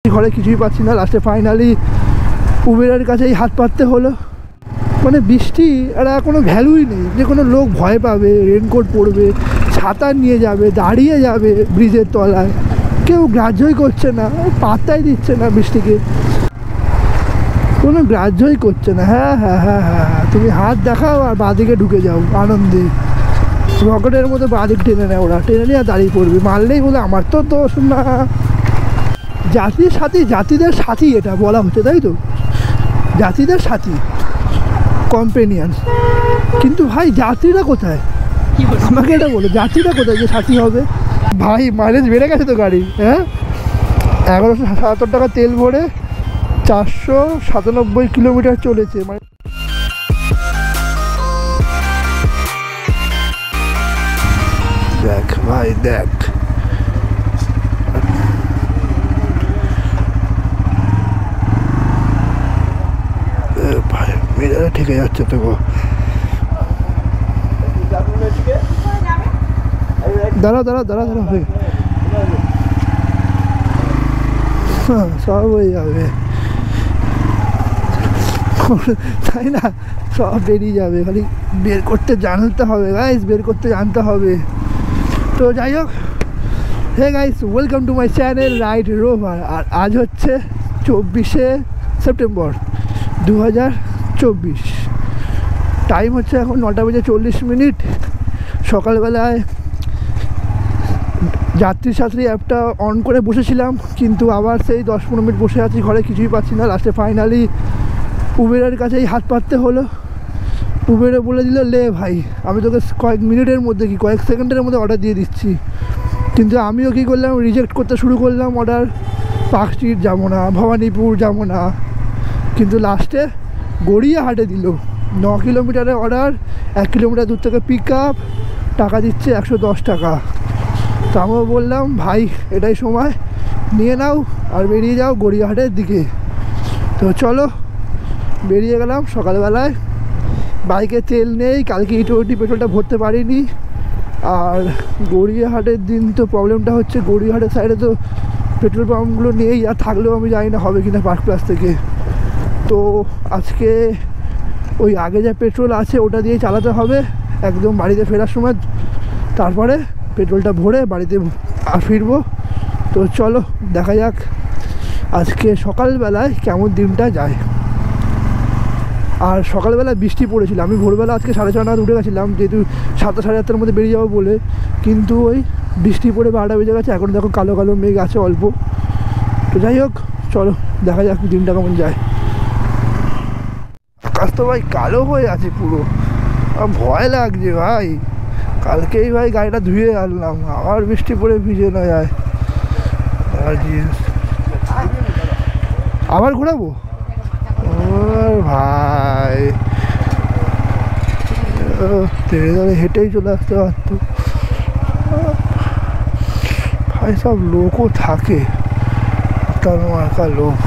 ঘরে কিছুই পাচ্ছি না, লাস্টে ফাইনালি উবেরের কাছেই হাত পাততে হলো। মানে বৃষ্টি আর কোনো ভ্যালুই নেই যে কোনো লোক ভয় পাবে, রেনকোট পরবে, ছাতা নিয়ে যাবে, দাঁড়িয়ে যাবে ব্রিজের তলায়, কেউ গ্রাহ্যই করছে না, পাত্তাই দিচ্ছে না বৃষ্টিকে, কোনো গ্রাহ্যই করছে না। হ্যাঁ হ্যাঁ হ্যাঁ হ্যাঁ হ্যাঁ, তুমি হাত দেখাও আর বাঁদিকে ঢুকে যাও আনন্দে, রকেটের মতো বাঁদিক টেনে নেয় ওরা, টেনে নিয়ে দাঁড়িয়ে পড়বি, মারলেই বলে আমার তো দোষ না। জাতির সাথী, জাতিদের সাথী এটা বলা হচ্ছে, তাই তো, জাতিদের সাথী, কম্পেনিয়ান। কিন্তু ভাই যাত্রীরা কোথায়, আমাকে এটা বলো, যাত্রীরা কোথায় যে সাথী হবে? ভাই মাইলেজ বেড়ে গেছে তো গাড়ি, হ্যাঁ 1177 টাকা তেল ভরে 497 কিলোমিটার চলেছে। মানে দেখ ভাই দেখ, ভাই মেজারে ঠেকে যাচ্ছে তো গো। দাঁড়া দাঁড়া দাঁড়া দাঁড়া, হ্যাঁ সব হয়ে যাবে, তাই না, সব বেরিয়ে যাবে, খালি বের করতে জানতে হবে গাইস, বের করতে জানতে হবে। তো যাই হোক, hey guys, welcome to my channel ride rover. আর আজ হচ্ছে 24শে সেপ্টেম্বর 2024, টাইম হচ্ছে এখন 9:40। সকালবেলায় যাত্রী সাথী অ্যাপটা অন করে বসেছিলাম, কিন্তু আবার সেই 10-15 মিনিট বসে আছি, ঘরে কিছুই পাচ্ছি না। লাস্টে ফাইনালি উবেরের কাছেই হাত পাততে হলো। উবেরে বলে দিল, লে ভাই আমি তোকে কয়েক মিনিটের মধ্যে কি কয়েক সেকেন্ডের মধ্যে অর্ডার দিয়ে দিচ্ছি। কিন্তু আমিও কী করলাম, রিজেক্ট করতে শুরু করলাম অর্ডার, পার্ক স্ট্রিট যাবো না, ভবানীপুর যাবো না, কিন্তু লাস্টে গড়িয়াহাটে দিল। 9 কিলোমিটারের অর্ডার, 1 কিলোমিটার দূর থেকে পিক আপ, টাকা দিচ্ছে 110 টাকা। তো আমিও বললাম ভাই এটাই সময়, নিয়ে নাও আর বেরিয়ে যাও গড়িয়াহাটের দিকে। তো চলো বেরিয়ে গেলাম। সকালবেলায় বাইকে তেল নেই, কালকে E20 পেট্রোলটা ভরতে পারিনি। আর গড়িয়াহাটের দিন তো প্রবলেমটা হচ্ছে, গড়িয়াহাটের সাইডে তো পেট্রোল পাম্পগুলো নেই, আর থাকলেও আমি জানি না হবে কিনা পার্ক প্লাস থেকে। তো আজকে ওই আগে যা পেট্রোল আছে ওটা দিয়েই চালাতে হবে একদম বাড়িতে ফেরার সময়, তারপরে পেট্রোলটা ভরে বাড়িতে ফিরবো। তো চলো দেখা যাক আজকে সকালবেলায় কেমন দিনটা যায়। আর সকালবেলা বৃষ্টি পড়েছিল, আমি ভোরবেলা আজকে 6:30 নাগাদ উঠে গেছিলাম, যেহেতু 7টা 7:30 মধ্যে বেরিয়ে যাবো বলে, কিন্তু ওই বৃষ্টি পড়ে 12টা বেজে গেছে, এখন দেখো কালো কালো মেঘ আছে অল্প। তো যাই হোক চলো দেখা যাক দিনটা কেমন যায়। আকাশ তো ভাই কালো হয়ে আছে পুরো, ভয় লাগছে ভাই, কালকেই ভাই গাড়িটা ধুয়ে আনলাম, আবার বৃষ্টি পড়ে ভিজে না যায়। আর আবার ঘোরাবো ভাই, ধীরে ধীরে হেঁটেই চলে আসতে পারতো ভাই, সব লোকও থাকে, তার মার্কা লোক।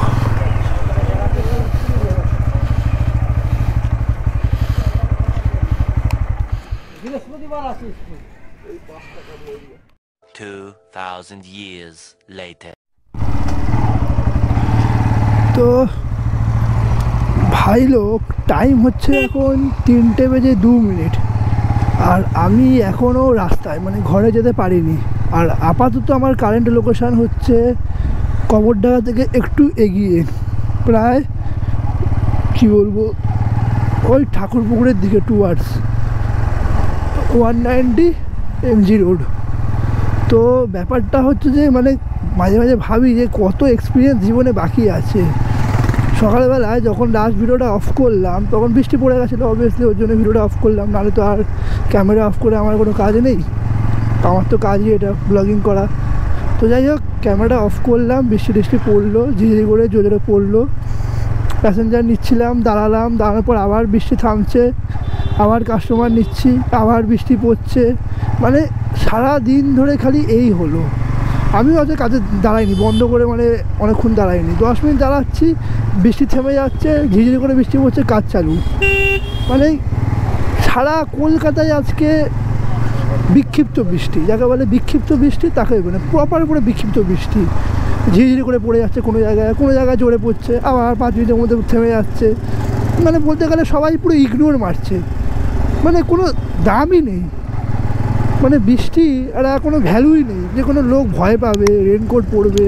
তো ভাই লোক, টাইম হচ্ছে এখন 3:02, আর আমি এখনও রাস্তায়, মানে ঘরে যেতে পারিনি। আর আপাতত আমার কারেন্ট লোকেশান হচ্ছে কবরডাঙ্গা থেকে একটু এগিয়ে, প্রায় কী বলবো ওই ঠাকুরপুকুরের দিকে, টুয়ার্ডস 190 MG রোড। তো ব্যাপারটা হচ্ছে যে মানে মাঝে মাঝে ভাবি যে কত এক্সপিরিয়েন্স জীবনে বাকি আছে। সকালবেলায় যখন লাস্ট ভিডিওটা অফ করলাম তখন বৃষ্টি পড়ে গেছিলো অবভিয়াসলি, ওর জন্য ভিডিওটা অফ করলাম, নাহলে তো আর ক্যামেরা অফ করে আমার কোনো কাজ নেই, আমার তো কাজই এটা ব্লগিং করা। তো যাই হোক ক্যামেরাটা অফ করলাম, বৃষ্টি টিষ্টি পড়লো, ঝিঝিরি করে জোরে পড়লো, প্যাসেঞ্জার নিচ্ছিলাম, দাঁড়ালাম, দাঁড়ানোর পর আবার বৃষ্টি থামছে, আবার কাস্টমার নিচ্ছি, আবার বৃষ্টি পড়ছে, মানে সারা দিন ধরে খালি এই হলো। আমি হয়তো কাজে দাঁড়াইনি, বন্ধ করে মানে অনেকক্ষণ দাঁড়াইনি, 10 মিনিট দাঁড়াচ্ছি, বৃষ্টি থেমে যাচ্ছে, ঝিঝিরি করে বৃষ্টি পড়ছে, কাজ চালু। মানে সারা কলকাতায় আজকে বিক্ষিপ্ত বৃষ্টি, যাকে বলে বিক্ষিপ্ত বৃষ্টি, তাকে মানে প্রপার করে বিক্ষিপ্ত বৃষ্টি। ঝিরিঝিরি করে পড়ে যাচ্ছে, কোনো জায়গায় জোরে পড়ছে, আবার 5 মিনিটের মধ্যে থেমে যাচ্ছে। মানে বলতে গেলে সবাই পুরো ইগনোর মারছে, মানে কোনো দামই নেই। মানে বৃষ্টি আর কোনো ভ্যালুই নেই, যে কোনো লোক ভয় পাবে, রেনকোট পরবে,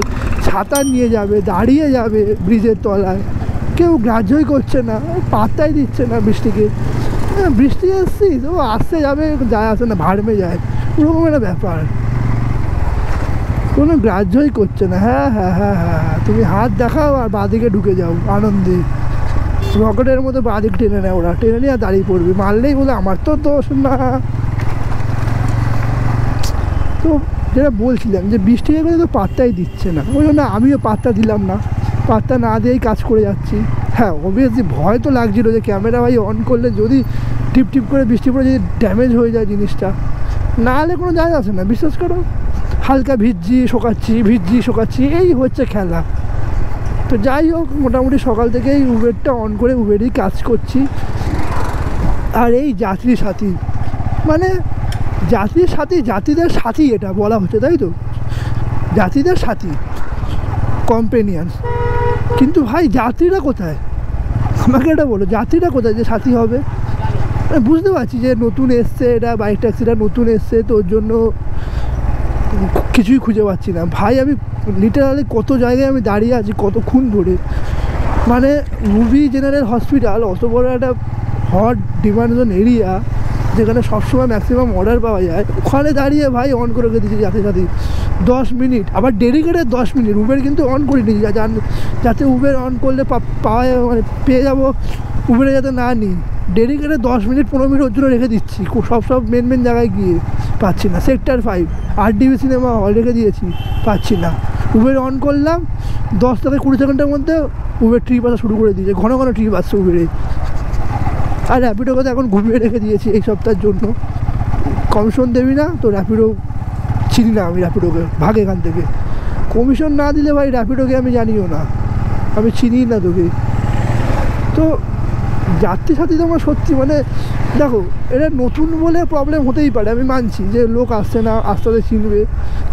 ছাতা নিয়ে যাবে, দাঁড়িয়ে যাবে ব্রিজের তলায়, কেউ গ্রাহ্যই করছে না, পাত্তাই দিচ্ছে না বৃষ্টিকে। বৃষ্টি আসছিস, ও আসতে যাবে, যায় আসে না, ভাড়মে যায়, ওরকম একটা ব্যাপার, কোনো গ্রাহ্যই করছে না। হ্যাঁ হ্যাঁ হ্যাঁ হ্যাঁ হ্যাঁ, তুমি হাত দেখাও আর বাঁদিকে ঢুকে যাও আনন্দে, রকেটের মতো বাঁদিক টেনে নেয় ওরা, টেনে নিয়ে আর দাঁড়িয়ে পড়বে, মারলেই বলে আমার তো দোষ না। তো যেটা বলছিলাম যে বৃষ্টি এগুলো তো পাত্তাই দিচ্ছে না, ওই জন্য আমিও পাত্তা দিলাম না, পাত্তা না দিয়েই কাজ করে যাচ্ছি। হ্যাঁ অবভিয়াসলি ভয় তো লাগছিলো যে ক্যামেরা ভাই অন করলে যদি টিপ টিপ করে বৃষ্টি পড়ে যদি ড্যামেজ হয়ে যায় জিনিসটা, না হলে কোনো যায় আসে না, বিশ্বাস করো। হালকা ভিজছি শোকাচ্ছি, এই হচ্ছে খেলা। তো যাই হোক, মোটামুটি সকাল থেকেই উবেরটা অন করে উবেরই কাজ করছি। আর এই যাত্রী সাথী, মানে যাত্রীদের সাথী এটা বলা হচ্ছে, তাই তো, যাত্রীদের সাথী, কম্পেনিয়ান। কিন্তু ভাই যাত্রীরা কোথায়, আমাকে এটা বলো, যাত্রীরা কোথায় যে সাথী হবে? বুঝতে পারছি যে নতুন এসছে, এটা বাইক ট্যাক্সিটা নতুন এসছে, তো ওর জন্য কিছুই খুঁজে পাচ্ছি না ভাই। আমি লিটারালি কত জায়গায় আমি দাঁড়িয়ে আছি কতক্ষণ ধরে, মানে মুভি জেনারেল হসপিটাল, অত বড় একটা হট ডিমান্ড জোন এরিয়া, যেখানে সবসময় ম্যাক্সিমাম অর্ডার পাওয়া যায়, ওখানে দাঁড়িয়ে ভাই অন করে দিয়েছি যাতে 10 মিনিট, আবার ডেডিকেটেড 10 মিনিট। উবের কিন্তু অন করে নিয়েছি যাতে উবের অন করলে পাওয়া মানে পেয়ে যাবো, উবেরে যাতে না নিই, ডেডিকেটেড 10 মিনিট 15 মিনিট ওর জন্য রেখে দিচ্ছি। সব মেন জায়গায় গিয়ে পাচ্ছি না, সেক্টর 5 RDB সিনেমা হল রেখে দিয়েছি, পাচ্ছি না। উবের অন করলাম, 10 থেকে 20 সেকেন্ডের মধ্যে উবের ট্রিপ আসা শুরু করে দিয়েছে, ঘন ঘন ট্রিপ আসছে উবেরে। আর র্যাপিডোকে তো এখন ঘুমিয়ে রেখে দিয়েছি এই সপ্তাহের জন্য, কমিশন দেবি না তো র্যাপিডো চিনি না আমি, র্যাপিডোকে ভাগ এখান থেকে, কমিশন না দিলে ভাই র্যাপিডোকে আমি জানিও না, আমি চিনি না তোকে। তো যাত্রী সাথী তো আমার সত্যি, মানে দেখো এটা নতুন বলে প্রবলেম হতেই পারে, আমি মানছি যে লোক আসছে না, আস্তে আস্তে চিনবে,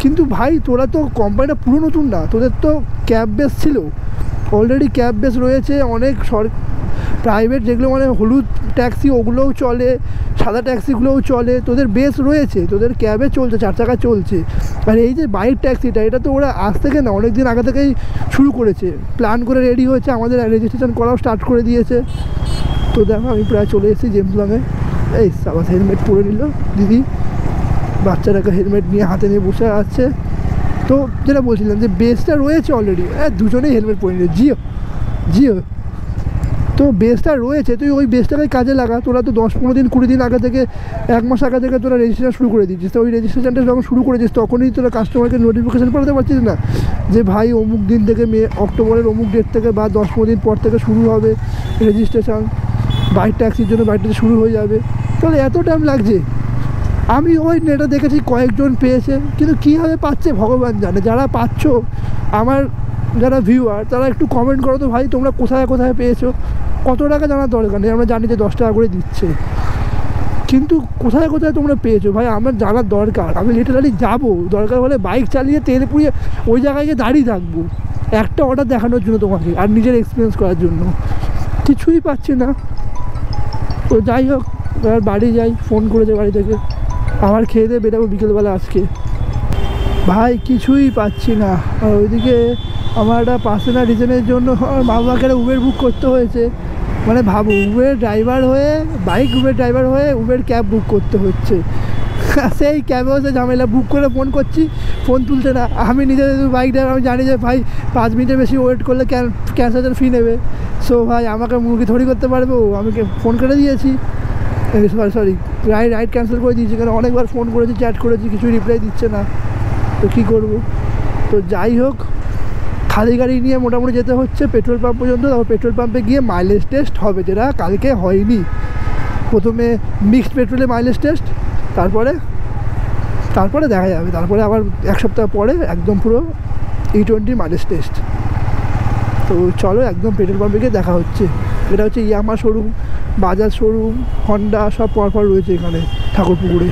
কিন্তু ভাই তোরা তো কোম্পানিটা পুরো নতুন না, তোদের তো ক্যাব বেস ছিল, অলরেডি ক্যাব বেস রয়েছে, অনেক প্রাইভেট যেগুলো মানে হলুদ ট্যাক্সি ওগুলোও চলে, সাদা ট্যাক্সিগুলোও চলে, তোদের বেস রয়েছে, তোদের ক্যাবে চলছে, 4 চাকা চলছে। আর এই যে বাইক ট্যাক্সিটা, এটা তো ওরা আজ থেকে না, অনেক দিন আগে থেকেই শুরু করেছে, প্ল্যান করে রেডি হয়েছে, আমাদের রেজিস্ট্রেশন করাও স্টার্ট করে দিয়েছে। তো দেখো আমি প্রায় চলে এসেছি জেমসলংয়ে, এই আবার হেলমেট পরে নিল দিদি, বাচ্চাটাকে হেলমেট নিয়ে হাতে নিয়ে বসে আছে। তো যেটা বলছিলাম যে বেসটা রয়েছে অলরেডি, দুজনেই হেলমেট পরে নিল, জিও তো বেসটা রয়েছে, তুই ওই বেসটাকে কাজে লাগা। তোরা তো 10-15 দিন 20 দিন আগে থেকে, 1 মাস আগে থেকে তোরা রেজিস্ট্রেশন শুরু করে দিচ্ছিস, তো ওই রেজিস্ট্রেশনটা যখন শুরু করেছিস তখনই তোরা কাস্টমারকে নোটিফিকেশান পাঠাতে পারছিস না যে ভাই অমুক দিন থেকে অক্টোবরের অমুক ডেট থেকে বা 10-15 দিন পর থেকে শুরু হবে রেজিস্ট্রেশন, বাইক ট্যাক্সির জন্য বাইকটা শুরু হয়ে যাবে। তাহলে এত টাইম লাগছে। আমি ওই নেটে দেখেছি কয়েকজন পেয়েছে, কিন্তু কীভাবে পাচ্ছে ভগবান জানে। যারা পাচ্ছ, আমার যারা ভিউয়ার, তারা একটু কমেন্ট করো তো ভাই, তোমরা কোথায় পেয়েছো। কত টাকা জানার দরকার নেই, আমরা জানি যে 10 টাকা করে দিচ্ছে, কিন্তু কোথায় তোমরা পেয়েছো ভাই আমার জানার দরকার। আমি লিটারালি যাবো, দরকার হলে বাইক চালিয়ে তেল পুড়িয়ে ওই জায়গায় গিয়ে দাঁড়িয়ে থাকবো, একটা অর্ডার দেখানোর জন্য তোমাকে, আর নিজের এক্সপিরিয়েন্স করার জন্য। কিছুই পাচ্ছি না। তো যাই হোক, এবার বাড়ি যাই, ফোন করেছে বাড়ি থেকে, আবার খেয়ে দিয়ে বেরোবো বিকেলবেলা আজকে। ভাই কিছুই পাচ্ছি না। আর ওইদিকে আমার একটা পার্সোনাল রিজনের জন্য আমার মা বাবাকে একটা উবের বুক করতে হয়েছে। মানে ভাবো, উবের ড্রাইভার হয়ে, বাইক উবের ড্রাইভার হয়ে উবের ক্যাব বুক করতে হচ্ছে। সেই ক্যাবেও সে ঝামেলা, বুক করে ফোন করছি, ফোন তুলছে না। আমি নিজে বাইক ড্রাইভার, আমি জানি যে ভাই 5 মিনিটের বেশি ওয়েট করলে ক্যান্সেলেশন ফি নেবে। সো ভাই আমাকে মুরগি থরি করতে পারবে, আমি ফোন করে দিয়েছি, সরি রাইড ক্যান্সেল করে দিয়েছি, কারণ অনেকবার ফোন করেছি, চ্যাট করেছি, কিছুই রিপ্লাই দিচ্ছে না। তো কী করবো। তো যাই হোক, খালি গাড়ি নিয়ে মোটামুটি যেতে হচ্ছে পেট্রোল পাম্প পর্যন্ত। তারপর পেট্রোল পাম্পে গিয়ে মাইলেজ টেস্ট হবে, যেটা কালকে হয়নি। প্রথমে মিক্সড পেট্রোলে মাইলেজ টেস্ট, তারপরে দেখা যাবে, তারপরে আবার 1 সপ্তাহ পরে একদম পুরো E20 মাইলেজ টেস্ট। তো চলো একদম পেট্রোল পাম্পে গিয়ে দেখা হচ্ছে। এটা হচ্ছে Yamaha showroom, Bajaj showroom, Honda সব পরপর রয়েছে এখানে ঠাকুরপুকুরে।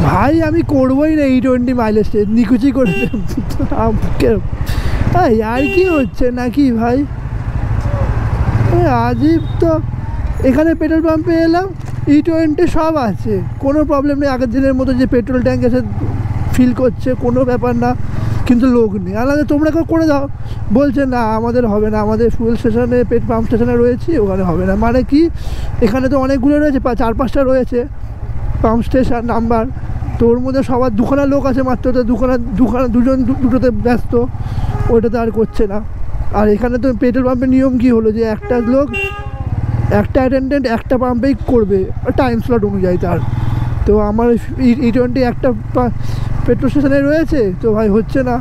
ভাই আমি করবোই না E20 মাইলেজে, নিকুচি করে আর কি হচ্ছে নাকি ভাই? আজীব তো। এখানে পেট্রোল পাম্পে এলাম, E20 সব আছে, কোনো প্রবলেম নেই। আগের দিনের মতো যে পেট্রোল ট্যাঙ্ক এসে ফিল করছে, কোনো ব্যাপার না, কিন্তু লোক নেই। আলাদা তোমরা কেউ করে দাও, বলছে না আমাদের হবে না, আমাদের ফুয়েল স্টেশনে পাম্প স্টেশনে রয়েছি, ওখানে হবে না। মানে কি, এখানে তো অনেকগুলো রয়েছে, 4-5টা রয়েছে পাম্প স্টেশন নাম্বার, তো ওর মধ্যে সবার দুখানা লোক আছে মাত্র, তো দুজন দুটোতে ব্যস্ত, ওইটাতে আর করছে না। আর এখানে তো পেট্রোল পাম্পের নিয়ম কী হলো যে একটা লোক, একটা অ্যাটেন্ডেন্ট একটা পাম্পেই করবে টাইম স্লট অনুযায়ী তার। তো আমার E20 একটা পেট্রোল স্টেশনে রয়েছে, তো ভাই হচ্ছে না,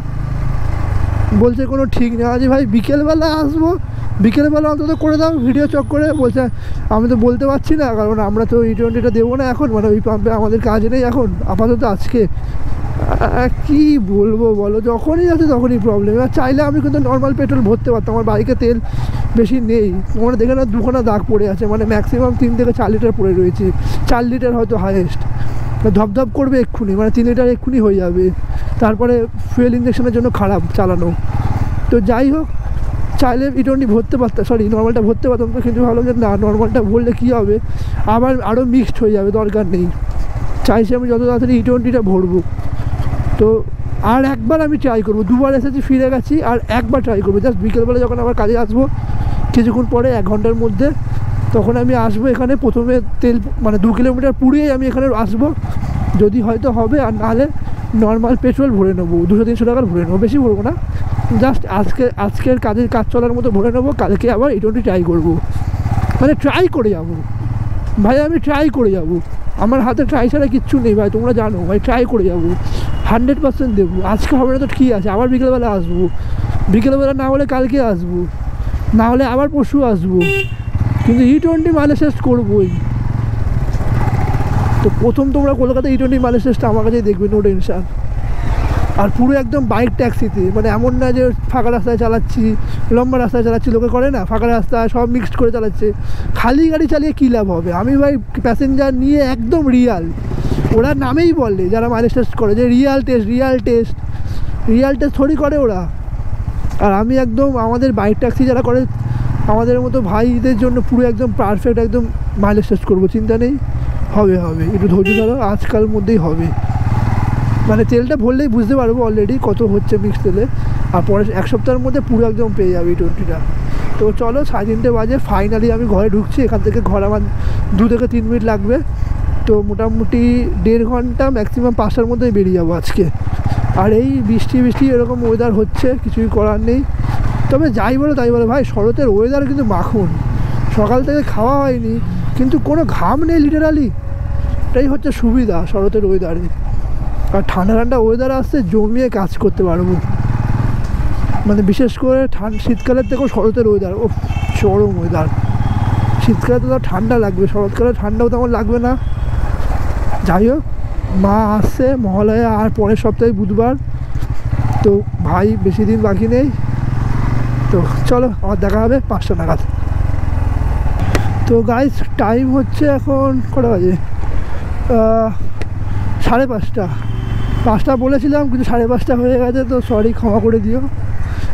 বলছে কোনো ঠিক নেই। আজ ভাই বিকেলবেলা আসবো, বিকেলবেলা অন্তত করে দাও ভিডিও চক করে। বলছে আমি তো বলতে পারছি না, কারণ আমরা তো E20টা দেবো না এখন, মানে ওই পাম্পে আমাদের কাজ নেই এখন আপাতত আজকে। কি বলবো বলো, যখনই আছে তখনই প্রবলেম। আর চাইলে আমি কিন্তু নর্মাল পেট্রোল ভরতে পারতাম, আমার বাইকে তেল বেশি নেই। তোমরা দেখে না দুখানা দাগ পড়ে আছে, মানে ম্যাক্সিমাম 3 থেকে 4 লিটার পড়ে রয়েছে, 4 লিটার হয়তো হাইয়েস্ট। ধপধপ করবে এক্ষুনি, মানে 3 লিটার এক্ষুনি হয়ে যাবে। তারপরে ফুয়েল ইঞ্জেকশনের জন্য খারাপ চালানো। তো যাই হোক, চাইলে E20 ভরতে পারতাম, সরি নর্মালটা ভরতে পারতাম, তো কিন্তু ভালো যে না, নর্মালটা ভরলে কী হবে, আবার আরও মিক্সড হয়ে যাবে, দরকার নেই। চাইছি আমি যত তাড়াতাড়ি E20টা ভরবো। তো আর একবার আমি ট্রাই করবো, 2বার এসেছি ফিরে গেছি, আর একবার ট্রাই করবো। জাস্ট বিকেলবেলা যখন আবার কাজে আসবো কিছুক্ষণ পরে, 1 ঘন্টার মধ্যে, তখন আমি আসবো এখানে। প্রথমে তেল মানে 2 কিলোমিটার পুড়িয়েই আমি এখানে আসবো, যদি হয়তো হবে, আর নাহলে নর্মাল পেট্রোল ভরে নেবো, 200-300 টাকার ভরে নেবো, বেশি ভরবো না, জাস্ট আজকের কাজ চলার মতো ভরে নেবো। কালকে আবার E20 ট্রাই করবো, মানে ট্রাই করে যাবো ভাই, আমি ট্রাই করে যাবো। আমার হাতে ট্রাই ছাড়া কিচ্ছু নেই ভাই, তোমরা জানো ভাই, ট্রাই করে যাবো, 100% দেবো। আজকে হবে না তো ঠিক আছে, আবার বিকেলবেলা আসবো, বিকেলবেলা না হলে কালকে আসবো, না হলে আবার পরশু আসবো, কিন্তু E20 মাইলেজ টেস্ট করবোই। তো প্রথম তোমরা কলকাতা E20 মাইলেজ টেস্টটা আমার কাছেই দেখবে, নো টেনশন। আর পুরো একদম বাইক ট্যাক্সিতে, মানে এমন না যে ফাঁকা রাস্তায় চালাচ্ছি, লম্বা রাস্তায় চালাচ্ছি, লোকে করে না ফাঁকা রাস্তায় সব মিক্সড করে চালাচ্ছে, খালি গাড়ি চালিয়ে কী লাভ হবে। আমি ভাই প্যাসেঞ্জার নিয়ে একদম রিয়াল, ওরা নামেই বলে যারা মাইলেজ টেস্ট করে যে রিয়াল টেস্ট থোড়ি করে ওরা। আর আমি একদম আমাদের বাইক ট্যাক্সি যারা করে আমাদের মতো ভাইদের জন্য পুরো একদম পারফেক্ট, একদম মাইলেজ টেস্ট করবো, চিন্তা নেই, হবে একটু ধৈর্য ধরো, আজকাল মধ্যেই হবে। মানে তেলটা ভরলেই বুঝতে পারবো অলরেডি কত হচ্ছে মিক্স তেলে, আর পরে 1 সপ্তাহের মধ্যে পুরো একদম পেয়ে যাবে E20টা। তো চলো, 3:30 বাজে, ফাইনালি আমি ঘরে ঢুকছি। এখান থেকে ঘর আমার 2 থেকে 3 মিনিট লাগবে, তো মোটামুটি 1.5 ঘন্টা ম্যাক্সিমাম 5টার মধ্যেই বেরিয়ে যাবো আজকে। আর এই বৃষ্টি এরকম ওয়েদার হচ্ছে, কিছুই করার নেই। তবে যাই বলো তাই বলো ভাই, শরতের ওয়েদার কিন্তু মাখন, সকাল থেকে খাওয়া হয়নি কিন্তু কোনো ঘাম নেই লিটারালি, এটাই হচ্ছে সুবিধা শরতের ওয়েদারে। আর ঠান্ডা ওয়েদার আসছে, জমিয়ে কাজ করতে পারবো, মানে বিশেষ করে শীতকালের থেকেও শরতের ওয়েদার, ও চরম ওয়েদার। শীতকালে তো ঠান্ডা লাগবে, শরৎকালে ঠান্ডাও তেমন লাগবে না। যাই হোক, মা আসছে মহালয়া আর পরের সপ্তাহে বুধবার, তো ভাই বেশি দিন বাকি নেই। তো চলো, আমার দেখা হবে 5টা নাগাদ। তো গাইস, টাইম হচ্ছে এখন কটা বাজে, 5:30। 5টা বলেছিলাম কিন্তু 5:30 হয়ে গেছে, তো সরি, ক্ষমা করে দিও।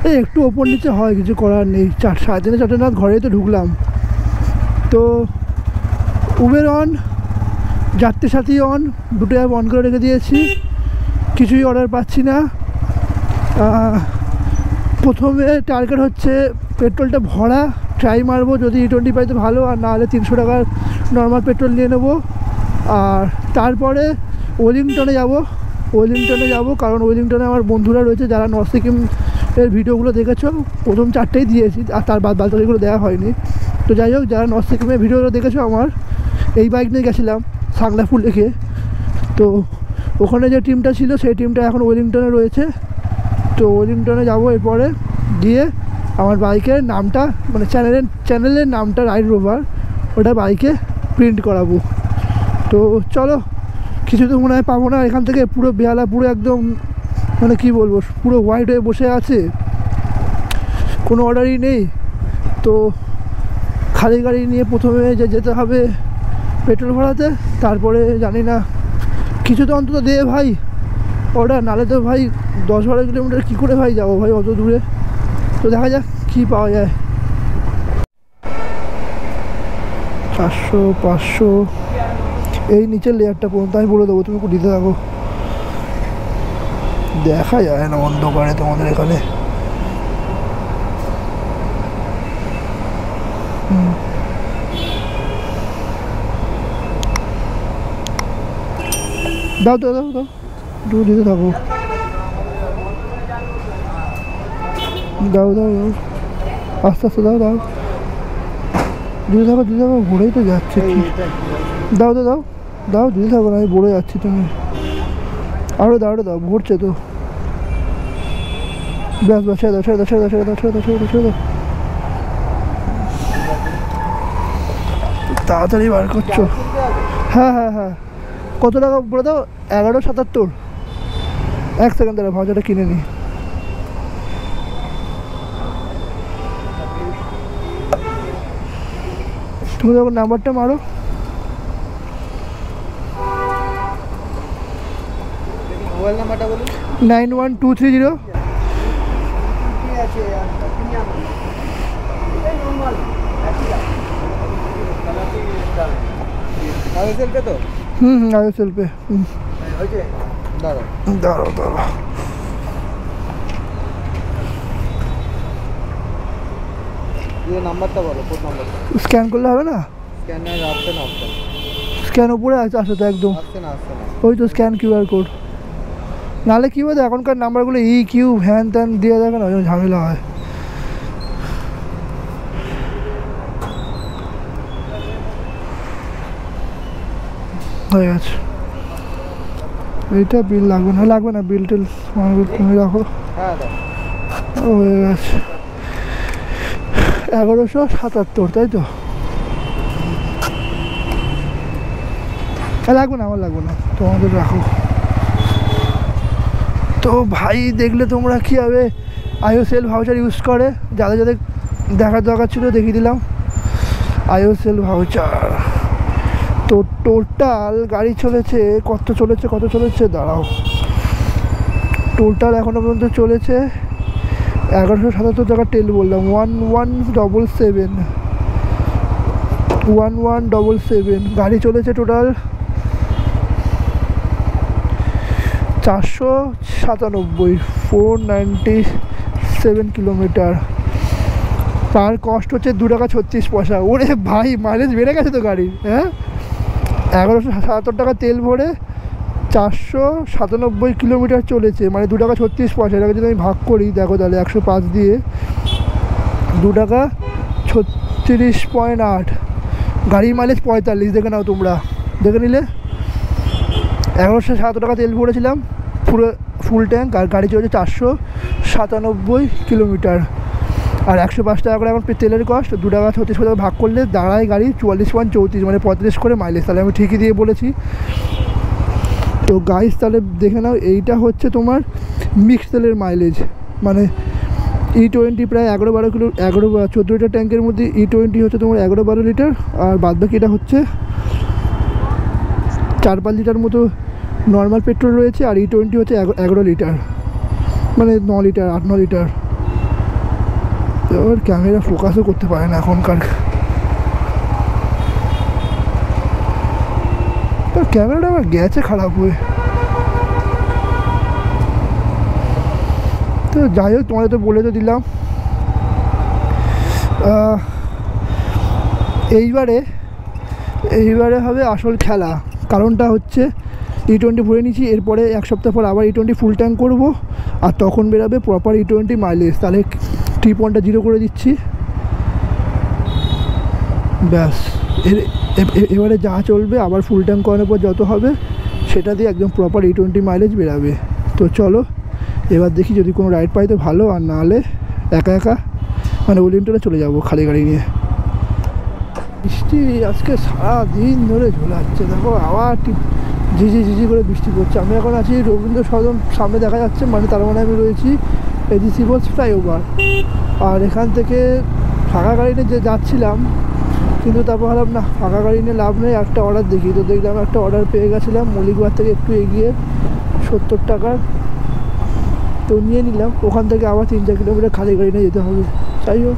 এই একটু ওপর নিচে হয়, কিছু করার নেই। 3:30 নাগাদ ঘরেই তো ঢুকলাম। তো উবের অন, যাত্রী সাথী অন, দুটো অ্যাপ অন করে রেখে দিয়েছি, কিছুই অর্ডার পাচ্ছি না। প্রথমে টার্গেট হচ্ছে পেট্রোলটা ভরা, ট্রাই মারবো, যদি E20 পাই তো ভালো, আর নাহলে 300 টাকার নর্মাল পেট্রোল নিয়ে নেবো। আর তারপরে ওয়েলিংটনে যাব, কারণ ওয়েলিংটনে আমার বন্ধুরা রয়েছে যারা নর্থ সিকিম এর ভিডিওগুলো দেখেছো, প্রথম 4টেই দিয়েছি, আর তার বাদবাকিগুলো দেওয়া হয়নি। তো যাই হোক, যারা নর্থ সিকিমের ভিডিওগুলো দেখেছো, আমার এই বাইক নিয়ে গেছিলাম সাংলাফুল লেকে, তো ওখানে যে টিমটা ছিল সেই টিমটা এখন ওয়েলিংটনে রয়েছে। তো ওয়েলিংটনে যাবো, এরপরে গিয়ে আমার বাইকের নামটা, মানে চ্যানেলের নামটা রাইড রোভার, ওটা বাইকে প্রিন্ট করাবো। তো চলো, কিছু তো মনে হয় পাবো না এখান থেকে, পুরো বেহালা পুরো একদম, মানে কি বলবো, পুরো হোয়াইট হয়ে বসে আছে, কোনো অর্ডারই নেই। তো খালি গাড়ি নিয়ে প্রথমে যেতে হবে পেট্রোল ভরাতে, তারপরে জানি না কিছু তো অন্তত দে ভাই ওটা, নালে তো ভাই 10-12 কিলোমিটার কী করে ভাই যাবো ভাই অত দূরে। তো দেখা যাক কী পাওয়া যায়। 400 500 এই নিচের লেয়ারটা পর্যন্ত আমি বলে দেবো, তুমি দিতে থাকো। দেখা যায় না অন্ধকারে তোমাদের এখানে। দাও দাও দাও দাও, একটু দিতে থাকো। দাও দাও দাও, আস্তে আস্তে দাও দাও, দিতে থাকো দিতে থাকো, ভরেই তো যাচ্ছে। দাও দাও দাও দাও, দিতে থাকো না, আমি ভরে যাচ্ছি। তুমি আরও দাও, আরও দাও, ভরছে তো। ব্যাস ব্যাস, ছেড়ে দাও ছেড়ে দাও ছেড়ে দাও ছেড়ে দাও ছেড়ে দাও ছেড়ে দাও ছেড়ে দাও, তাড়াতাড়ি বার করছো। হ্যাঁ হ্যাঁ হ্যাঁ, কত টাকা বলে দাও? 1177। 1 সেকেন্ড দাঁড়া, ভাজাটা কিনে নিই। তুমি যখন নাম্বারটা মারো, মোবাইল নাম্বারটা বলুন। 91230। আইএসএল পে তো? ISL pay. দাঁড়াও দাঁড়াও দাঁড়াও, দিয়ে নাম্বারটা বলো, কোড নাম্বারটা। স্ক্যান করলে হবে না? স্ক্যানার আসছে না? আসছে না, স্ক্যান উপরে আছে, আসে তো একদম। আসছে না, আসছে না। ওই তো স্ক্যান কিউআর কোড। নাহলে কী বলতো এখনকার নাম্বারগুলো কিউ হ্যান ত্যান দিয়ে দেখে না, ঝামেলা হয়। হয়ে গেছে। এইটা বিল লাগবে না, লাগবে না বিল টিল, তুমি রাখো। হ্যাঁ দাও। হয়ে গেছে। 1177, তাই তো? লাগবে না, আমার লাগবে না, তোমাদের রাখো। তো ভাই দেখলে তোমরা কী হবে, আইওসেল ভাউচার ইউজ করে, যাদের যাদের দেখার দরকার ছিল দেখিয়ে দিলাম। আইওসেল ভাউচার। তো টোটাল গাড়ি চলেছে কত চলেছে দাঁড়াও, টোটাল এখনও পর্যন্ত চলেছে 1177 টাকা তেল বললাম। 1177 গাড়ি চলেছে টোটাল 497, 497 কিলোমিটার। তার কষ্ট হচ্ছে 2 টাকা 36 পয়সা। ওরে ভাই, মাইলেজ বেড়ে গেছে তো গাড়ির। হ্যাঁ, 1177 টাকা তেল ভরে 497 কিলোমিটার চলেছে, মানে 2 টাকা 36 পয়সা। এটাকে যদি আমি ভাগ করি, দেখো তাহলে 105 দিয়ে 2 টাকা 36.8। গাড়ির মাইলেজ 45, দেখে নাও তোমরা, দেখে নিলে। 1107 টাকা তেল ভরেছিলাম পুরো ফুল ট্যাঙ্ক, আর গাড়ি চলেছে 497 কিলোমিটার। আর 105 টাকা করে এখন তেলের কস্ট, 2 টাকা 36 পয়সা ভাগ করলে দাঁড়ায় গাড়ি 44.34, মানে 35 করে মাইলেজ। তাহলে আমি ঠিকই দিয়ে বলেছি। তো গাইস তাহলে দেখে নাও, এইটা হচ্ছে তোমার মিক্সড তেলের মাইলেজ, মানে E20 প্রায় 11-12 কিলো, 14 লিটার ট্যাঙ্কের মধ্যে E20 হচ্ছে তোমার 11-12 লিটার, আর বাদবাকিটা হচ্ছে 4-5 লিটার মতো নর্মাল পেট্রোল রয়েছে, আর E20 হচ্ছে 11 লিটার, মানে 9 লিটার 8-9 লিটার। এবার ক্যামেরা ফোকাসও করতে পারে না এখনকার, ক্যামেরাটা আবার গেছে খারাপ হয়ে। তো যাই হোক, তোমাদের তো বলে তো দিলাম। এইবারে হবে আসল খেলা। কারণটা হচ্ছে E20 ভরে নিয়েছি, এরপরে 1 সপ্তাহ পর আবার E20 ফুল ট্যাঙ্ক করবো, আর তখন বেরোবে প্রপার E20 মাইলেজ। তাহলে ট্রিপনটা 0 করে দিচ্ছি, ব্যাস। এবারে যা চলবে, আবার ফুল ট্যাঙ্ক করানোর পর যত হবে সেটা দিয়ে একদম প্রপার E20 মাইলেজ বেরাবে। তো চলো এবার দেখি, যদি কোনো রাইড পাই তো ভালো, আর নাহলে একা মানে ওলিয়েন্টারে চলে যাব খালি গাড়ি নিয়ে। বৃষ্টি আজকে সারাদিন ধরে ঝোলাচ্ছে, দেখো আবার ঝিঝি করে বৃষ্টি পড়ছে। আমি এখন আছি রবীন্দ্র সদন সামনে, দেখা যাচ্ছে, মানে তার মানে আমি রয়েছি এডিসি বোস ফ্লাইওভার। আর এখান থেকে ফাঁকা গাড়িতে যে যাচ্ছিলাম, কিন্তু তারপর ভাবলাম না, ফাঁকা গাড়ি নিয়ে লাভ নেই, একটা অর্ডার দেখি। তো দেখলাম একটা অর্ডার পেয়ে গেছিলাম মল্লিকবাজার থেকে একটু এগিয়ে 70 টাকার। তো নিয়ে নিলাম। ওখান থেকে আবার 3-4 কিলোমিটার খালি গাড়ি নিয়ে যেতে হবে। যাই হোক,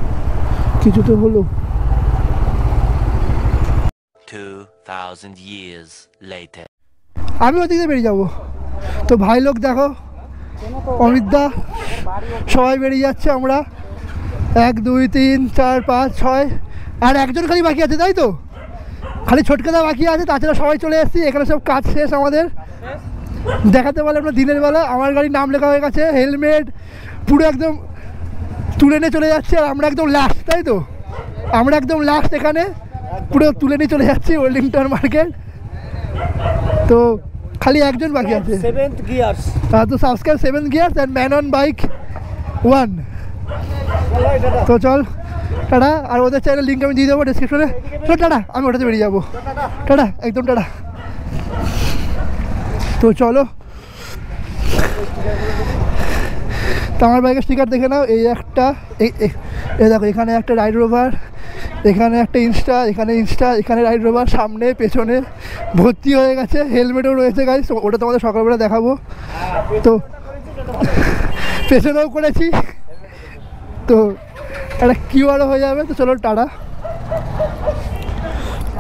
কিছু তো হলো। 2000 years later. আমি ওদিকে বেরিয়ে যাবো। তো ভাই লোক দেখো, অমিতদা সবাই বেরিয়ে যাচ্ছে। আমরা 1 2 3 4 5 6 আর একজন খালি বাকি আছে, তাই তো? খালি ছোটকাদা বাকি আছে, তাছাড়া সবাই চলে এসেছি। এখানে সব কাজ শেষ আমাদের। দেখাতে পারলাম না দিনের বেলা। আমার গাড়ির নাম লেখা হয়ে গেছে, হেলমেট পুরো একদম তুলে নিয়ে চলে যাচ্ছে। আর আমরা একদম লাস্ট, তাই তো? আমরা একদম লাস্ট, এখানে পুরো তুলে নিয়ে চলে যাচ্ছি ওয়েলিংটন মার্কেট। তো খালি একজন বাকি আছে, 7th gears. তো subscribe 7 gears and man on bike 1। তো চল টাটা। আর ওদের চ্যানেল লিঙ্ক আমি দিয়ে দেবো ডিসক্রিপশনে। চল টাটা, আমি ওটাতে বেরিয়ে যাবো। টাটা, একদম টাটা। তো চলো, তো আমার বাইকের স্টিকার দেখে নাও। এই একটা, এই দেখো, এখানে একটা রাইড রোভার, এখানে একটা ইনস্টা, এখানে ইনস্টা, এখানে রাইড রোভার, সামনে পেছনে ভর্তি হয়ে গেছে। হেলমেটও রয়েছে গাইস, ওটা তোমাদের সকালবেলা দেখাবো। তো পেছনেও করেছি, তো একটা কিউআরও হয়ে যাবে। তো চলো টাটা।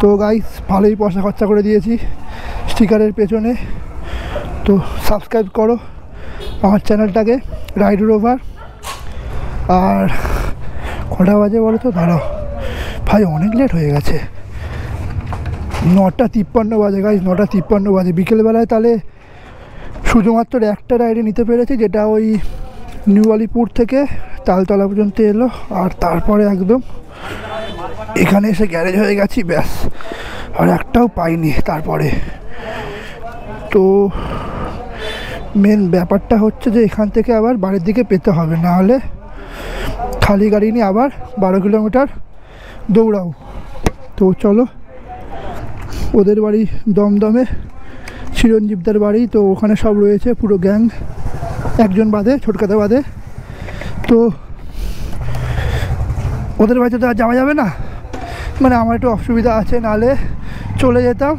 তো গাইস ভালোই পয়সা খরচা করে দিয়েছি স্টিকারের পেছনে। তো সাবস্ক্রাইব করো আমার চ্যানেলটাকে, রাইড রোভার। আর কটা বাজে বলো তো? দাঁড়াও ভাই, অনেক লেট হয়ে গেছে। 9:53 বাজে গাইস, 9:53 বাজে। বিকেলবেলায় তাহলে শুধুমাত্র একটা রাইডে নিতে পেরেছি, যেটা ওই নিউ আলিপুর থেকে তালতলা পর্যন্ত এলো। আর তারপরে একদম এখানে এসে গ্যারেজ হয়ে গেছি, ব্যাস। আর একটাও পাইনি তারপরে। তো মেন ব্যাপারটা হচ্ছে যে এখান থেকে আবার বাড়ির দিকে পেতে হবে, নাহলে খালি গাড়ি নিয়ে আবার 12 কিলোমিটার দৌড়াও। তো চলো, ওদের বাড়ি দমদমে, চিরঞ্জীবদার বাড়ি। তো ওখানে সব রয়েছে, পুরো গ্যাং, একজন বাদে, ছোটকাদা বাদে। তো ওদের বাড়িতে তো আর যাওয়া যাবে না, মানে আমার একটু অসুবিধা আছে, নাহলে চলে যেতাম।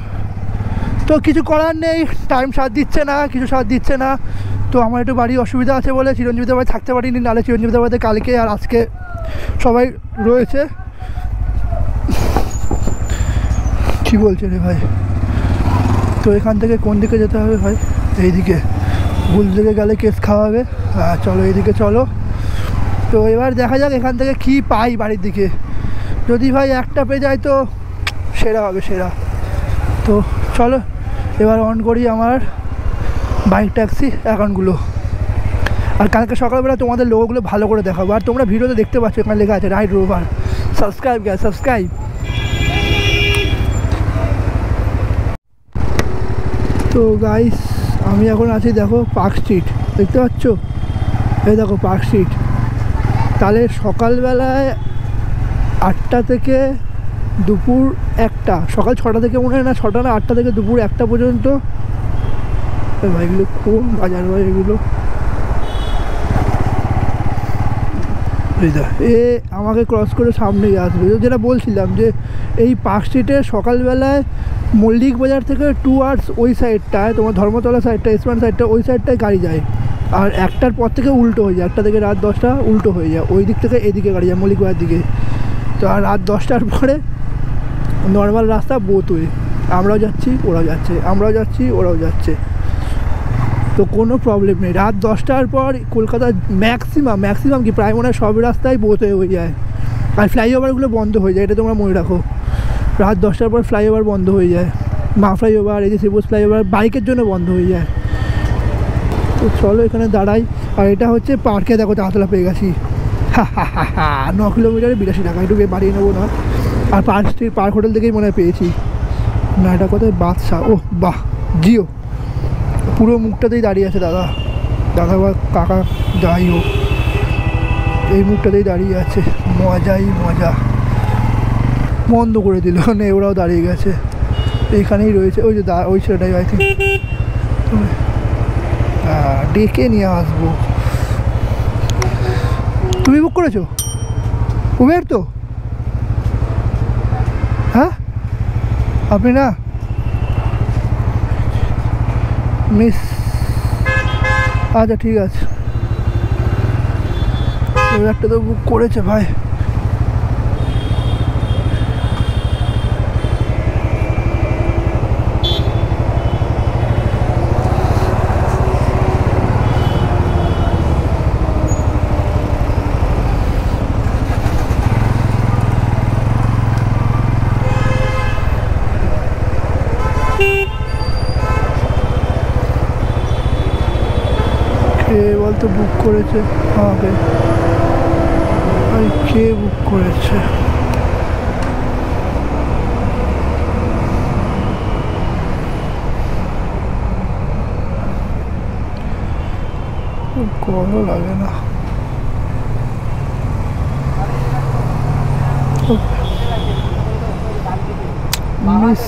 তো কিছু করার নেই, টাইম সাথ দিচ্ছে না, কিছু সাথ দিচ্ছে না। তো আমার একটু বাড়ি অসুবিধা আছে বলে চিরঞ্জীবদার বাড়ি থাকতে পারিনি, নাহলে চিরঞ্জীবদার বাড়িতে কালকে আর আজকে সবাই রয়েছে। কী বলছে রে ভাই? তো এখান থেকে কোন দিকে যেতে হবে ভাই? এইদিকে। ভুল দিকে গেলে কেস খাওয়াবে। চলো এইদিকে চলো। তো এবার দেখা যাক এখান থেকে কি পাই বাড়ির দিকে। যদি ভাই একটা পেয়ে যায় তো সেরা হবে, সেরা। তো চলো এবার অন করি আমার বাইক ট্যাক্সি অ্যাকাউন্টগুলো। আর কালকে সকালবেলা তোমাদের লোগোগুলো ভালো করে দেখাবো। আর তোমরা ভিডিওতে দেখতে পাচ্ছ এখানে লেখা আছে ride rover. Subscribe gas, subscribe. তো গাইস আমি এখন আছি, দেখো পার্ক স্ট্রিট, দেখতে পাচ্ছ? এই দেখো পার্ক স্ট্রিট। তাহলে সকালবেলায় 8টা থেকে দুপুর 1টা, সকাল 6টা থেকে মনে হয় না, 6টা না 8টা থেকে দুপুর 1টা পর্যন্ত। ভাইগুলো কোন বাজার ভাই এগুলো? এ আমাকে ক্রস করে সামনেই আসবে। যেটা বলছিলাম যে এই পার্ক স্ট্রিটে সকালবেলায় মল্লিক বাজার থেকে টুয়ার্ডস ওই সাইডটায়, তোমার ধর্মতলা সাইডটা, ইস্টবান সাইডটা, ওই সাইডটায় গাড়ি যায়। আর 1টার পর থেকে উল্টো হয়ে যায়, 1টা থেকে রাত 10টা উল্টো হয়ে যায়। ওই দিক থেকে এদিকে গাড়ি যায় মল্লিক বাজার দিকে। তো আর রাত 10টার পরে নর্মাল রাস্তা বোথ ওয়ে, আমরাও যাচ্ছি ওরাও যাচ্ছে, আমরাও যাচ্ছি ওরাও যাচ্ছে। তো কোনো প্রবলেম নেই। রাত 10টার পর কলকাতার ম্যাক্সিমাম কি প্রায় মনে হয় সব রাস্তায় বোথ হয়ে যায়। আর ফ্লাইওভারগুলো বন্ধ হয়ে যায়, এটা তোমরা মনে রাখো। রাত 10টার পর ফ্লাইওভার বন্ধ হয়ে যায়। মা ফ্লাইওভার, এই যে শিবুজ ফ্লাইওভার বাইকের জন্য বন্ধ হয়ে যায়। তো চলো এখানে দাঁড়াই। আর এটা হচ্ছে পার্কে, দেখো তালতলা পেয়ে গেছি। 9 কিলোমিটারে 82 টাকা, একটু বাড়িয়ে নেবো না। আর পার্ক হোটেল থেকেই মনে হয় পেয়েছি না। এটা কোথায়? বাদশা। ও বাহ, জিও পুরো মুখটাতেই দাঁড়িয়ে আছে দাদা বা কাকা, যাই হোক এই মুখটাতেই দাঁড়িয়ে আছে। মজাই মজা। বন্ধ করে দিল না, ওরাও দাঁড়িয়ে গেছে, এইখানেই রয়েছে। ওই যে ওই ছেলেটাই আই থিঙ্ক। ডেকে নিয়ে আসবো। তুমি বুক করেছো উবের? তো আপনি না মিস, আচ্ছা ঠিক আছে, একটা তো বুক করেছে ভাই। কে বলতো বুক করেছে আমাকে, কে বুক করেছে? কলও লাগে না। মিস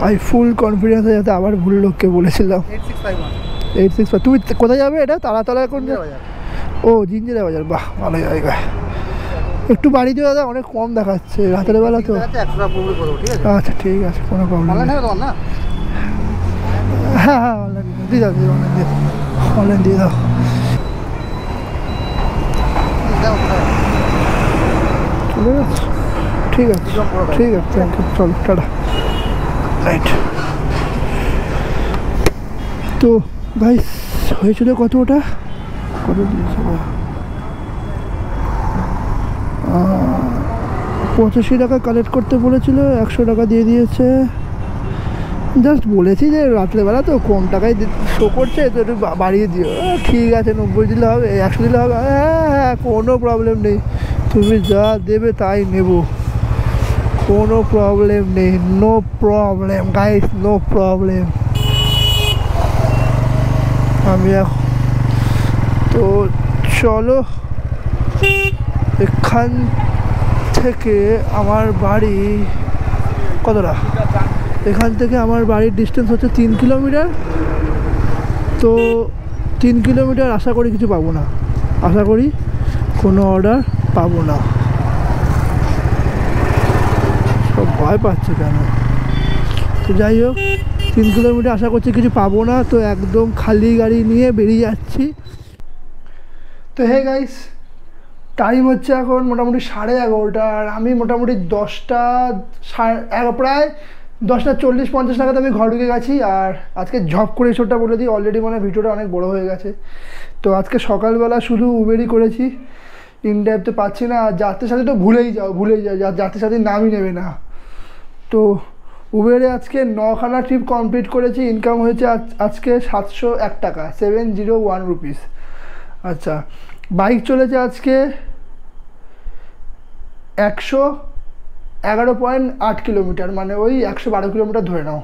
আই ফুল কনফিডেন্স আছে, যাতে আবার ভুল লোককে বলেছিলাম। 8651। তুমি কোথায় যাবে? এটা তারাতলা এখন? ও জিঞ্জিরা বাজার, বাহ ভালো জায়গা। একটু বাড়ি দিয়ে দাদা, অনেক কম দেখাচ্ছে রাতের বেলা তো। আচ্ছা ঠিক আছে, কোনো প্রবলেম নেই। হ্যাঁ হ্যাঁ অনলাইন দিয়ে দাও, অনলাইন দিয়ে দাও, অনলাইন দিয়ে দাও। চলে যাচ্ছে, ঠিক আছে ঠিক আছে, থ্যাংক ইউ, চলো টাটা। রাইট, তো ভাই হয়েছিল কত? ওটা কত দিয়েছিল? 85 টাকা কালেক্ট করতে বলেছিল, 100 টাকা দিয়ে দিয়েছে। জাস্ট বলেছি যে রাত্রেবেলা তো কম টাকায় শো করছে, তো একটু বাড়িয়ে দিও। ঠিক আছে, 90 দিলে হবে, 100 দিলে হবে। হ্যাঁ হ্যাঁ কোনো প্রবলেম নেই, তুমি যা দেবে তাই নেব, কোনো প্রবলেম নেই। No problem guys, no problem. আমি এখন তো চলো, এখান থেকে আমার বাড়ি কতটা? এখান থেকে আমার বাড়ির ডিস্টেন্স হচ্ছে 3 কিলোমিটার। তো 3 কিলোমিটার আশা করি কিছু পাবো না, আশা করি কোনো অর্ডার পাবো না। সব ভয় পাচ্ছে কেন? তো যাই হোক, 3 কিলোমিটার আশা করছি কিছু পাবো না, তো একদম খালি গাড়ি নিয়ে বেরিয়ে যাচ্ছি। তো হে গাইস, টাইম হচ্ছে এখন মোটামুটি 11:30, আর আমি মোটামুটি 10টা প্রায় 10টা 40-50 নাগাদ আমি ঘর ঢুকে গেছি। আর আজকে ঝপ করে ছোটটা বলে দিই, অলরেডি মানে ভিডিওটা অনেক বড় হয়ে গেছে। তো আজকে সকালবেলা শুধু উবেরই করেছি, ইনড্যাপ তো পাচ্ছি না। আর যাত্রীর সাথে তো ভুলেই যাও, যাত্রীর সাথে নামই নেবে না। তো উবেরে আজকে 9খানা ট্রিপ কমপ্লিট করেছি, ইনকাম হয়েছে আজকে 701 টাকা, 701 রুপিস। আচ্ছা, বাইক চলেছে আজকে 111.8 কিলোমিটার, মানে ওই 112 কিলোমিটার ধরে নাও।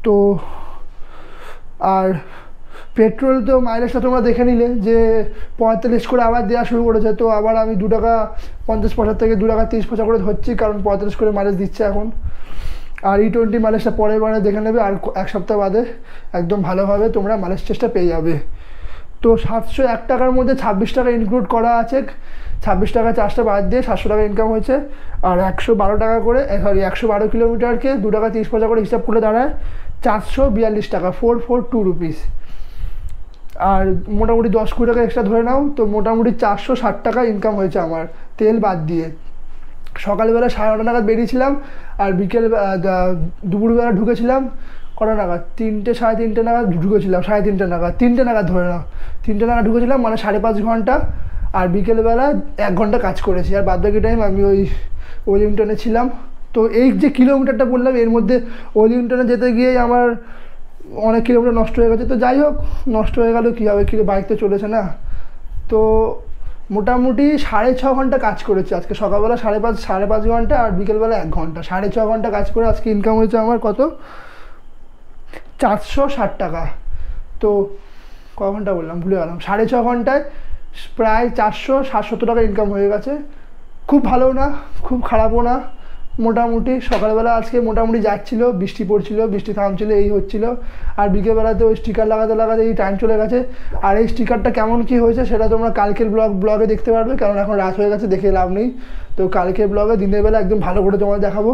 তো আর পেট্রোল তো মাইলেজটা তোমরা দেখে নিলে যে 45 করে আবার দেওয়া শুরু করেছে। তো আবার আমি 2 টাকা 50 পয়সা থেকে 2 টাকা 30 পয়সা করে ধরছি, কারণ 45 করে মাইলেজ দিচ্ছে এখন। আর E20 মাইলেজটা পরের বারে দেখে নেবে, আর 1 সপ্তাহ বাদে একদম ভালোভাবে তোমরা মাইলেজ টেস্টটা পেয়ে যাবে। তো 701 টাকার মধ্যে 26 টাকা ইনক্লুড করা আছে, 26 টাকা চার্জটা বাদ দিয়ে 700 টাকা ইনকাম হয়েছে। আর 112 টাকা করে, 112 কিলোমিটারকে 2 টাকা 30 পয়সা করে হিসাব করে দাঁড়ায় 442 টাকা, 442 রুপিস। আর মোটামুটি 10-20 টাকা এক্সট্রা ধরে নাও, তো মোটামুটি 460 টাকা ইনকাম হয়েছে আমার, তেল বাদ দিয়ে। সকালবেলা 9:30 নাগাদ বেরিয়েছিলাম, আর বিকেল দুপুরবেলা ঢুকেছিলাম কটা নাগাদ, 3টে 3:30 নাগাদ ঢুকেছিলাম, 3:30 নাগাদ, 3টে নাগাদ ধরে নাও, 3টে নাগাদ ঢুকেছিলাম, মানে 5.5 ঘন্টা। আর বিকেলবেলা 1 ঘন্টা কাজ করেছি, আর বাদ বাকি টাইম আমি ওই ওয়েলিংটনে ছিলাম। তো এই যে কিলোমিটারটা বললাম, এর মধ্যে ওয়েলিংটনে যেতে গিয়েই আমার অনেক কিলোমিটার নষ্ট হয়ে গেছে। তো যাই হোক, নষ্ট হয়ে গেল কী হবে, বাইক তো চলেছে না। তো মোটামুটি 6.5 ঘন্টা কাজ করেছি আজকে। সকালবেলা 5.5 ঘন্টা, আর বিকেলবেলা 1 ঘন্টা, 6.5 ঘন্টা কাজ করে আজকে ইনকাম হয়েছে আমার কত? 460 টাকা। তো ক ঘন্টা বললাম, ভুলে গেলাম। 6.5 ঘন্টায় প্রায় 470 টাকা ইনকাম হয়ে গেছে। খুব ভালো না, খুব খারাপও না, মোটামুটি সকালবেলা আজকে মোটামুটি যাচ্ছিলো, বৃষ্টি পড়ছিল, বৃষ্টি থামছিল, এই হচ্ছিল। আর বিকেলবেলাতে ওই স্টিকার লাগাতে লাগাতে এই টাইম চলে গেছে। আর এই স্টিকারটা কেমন কী হয়েছে সেটা তোমরা কালকের ব্লগে দেখতে পারবে, কারণ এখন রাত হয়ে গেছে, দেখে লাভ নেই। তো কালকের ব্লগে দিনের বেলা একদম ভালো করে তোমাদের দেখাবো।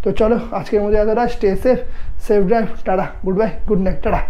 তো চলো আজকের মধ্যে এতটা, stay safe, safe drive, tata, good bye, good night, tata.